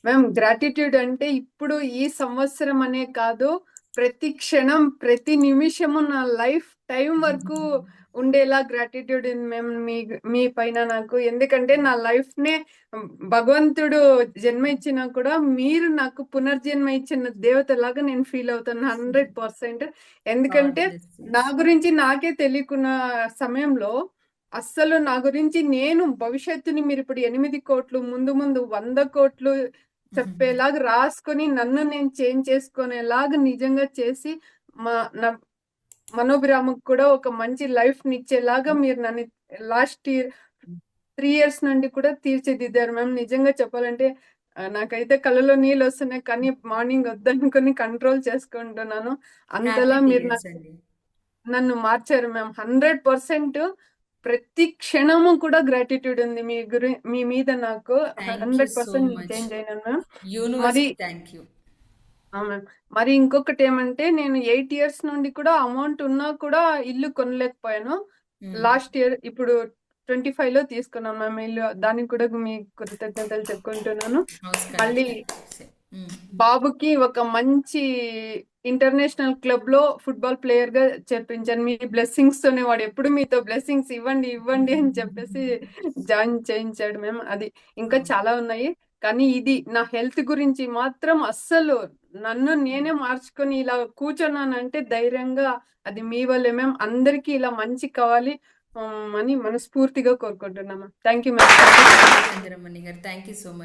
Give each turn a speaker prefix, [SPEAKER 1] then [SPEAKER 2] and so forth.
[SPEAKER 1] Ma'am gratitude అంటే ఇప్పుడు ఈ సంవత్సరం అనే కాదు, ప్రతి క్షణం, ప్రతి నిమిషము నా లైఫ్ టైం వరకు ఉండేలా గ్రాటిట్యూడ్ ఉంది మ్యామ్ మీ పైన నాకు. ఎందుకంటే నా లైఫ్‌నే భగవంతుడు జన్మ ఇచ్చినా కూడా మీరు నాకు పునర్జన్మ ఇచ్చిన దేవతలాగా నేను ఫీల్ అవుతాను 100%.
[SPEAKER 2] గాడ్
[SPEAKER 1] ఎందుకంటే
[SPEAKER 2] బ్లెస్ యూ.
[SPEAKER 1] నా గురించి నాకే తెలియకున్న సమయంలో అస్సలు నా గురించి నేను భవిష్యత్తుని మీరిప్పుడు 8,00,00,000 ముందు ముందు 100,00,00,000 చెప్పేలాగా రాసుకొని నన్ను నేను చేంజ్ చేసుకునేలాగా నిజంగా చేసి మా నా మనోభిరామకు కూడా ఒక మంచి లైఫ్‌ని ఇచ్చేలాగా మీరు నన్ను లాస్ట్ ఇయర్ 3 ఇయర్స్ నుండి కూడా తీర్చిదిద్దారు మ్యామ్. నిజంగా చెప్పాలంటే నాకైతే కళ్ళలో నీళ్ళొస్తున్నాయి. కానీ మార్నింగ్ వద్దనుకొని కంట్రోల్ చేసుకుంటున్నాను.
[SPEAKER 2] హ్యాపీ
[SPEAKER 1] అంతలా
[SPEAKER 2] టు
[SPEAKER 1] మీరు
[SPEAKER 2] హియర్స్ అండి.
[SPEAKER 1] నన్ను మార్చారు మ్యామ్. 100% ప్రతి క్షణము కూడా గ్రాటిట్యూడ్ ఉంది మీ మీద నాకు.
[SPEAKER 2] థ్యాంక్ యూ సో
[SPEAKER 1] 100% నేను
[SPEAKER 2] మచ్.
[SPEAKER 1] చేంజ్ అయినాను మ్యామ్. మరి
[SPEAKER 2] యూనివర్స్‌కి థ్యాంక్ యూ.
[SPEAKER 1] మ్యామ్. మరి ఇంకొకటేమంటే నేను 8 ఇయర్స్ నుండి కూడా అమౌంట్ ఉన్నా కూడా ఇల్లు కొనలేకపోయాను.
[SPEAKER 2] హ్మ్.
[SPEAKER 1] లాస్ట్ ఇయర్ ఇప్పుడు 25లో తీసుకున్నాను మ్యామ్ ఇల్లు. దానికి కూడా మీకు కృతజ్ఞతలు చెప్పుకుంటున్నాను.
[SPEAKER 2] హౌస్
[SPEAKER 1] మళ్ళీ
[SPEAKER 2] కనెక్షన్. హ్మ్.
[SPEAKER 1] బాబుకి ఒక మంచి ఇంటర్నేషనల్ క్లబ్ లో ఫుట్బాల్ ప్లేయర్ గా చేర్పించాను. మీ బ్లెస్సింగ్స్ తోనే వాడు ఎప్పుడు మీతో బ్లెస్సింగ్స్ ఇవ్వండి ఇవ్వండి అని చెప్పేసి జాయిన్ చేయించాడు మేము. అది ఇంకా
[SPEAKER 2] అవును.
[SPEAKER 1] చాలా ఉన్నాయి. కానీ ఇది నా హెల్త్ గురించి మాత్రం అస్సలు నన్ను నేనే మార్చుకొని ఇలా కూర్చున్నానంటే ధైర్యంగా అది మీ వల్లే మేము. అందరికీ ఇలా మంచి కావాలి అని మనస్ఫూర్తిగా కోరుకుంటున్నాము. Thank you ma'am.
[SPEAKER 2] చంద్రమణి గారు, థ్యాంక్ యూ సో మచ్.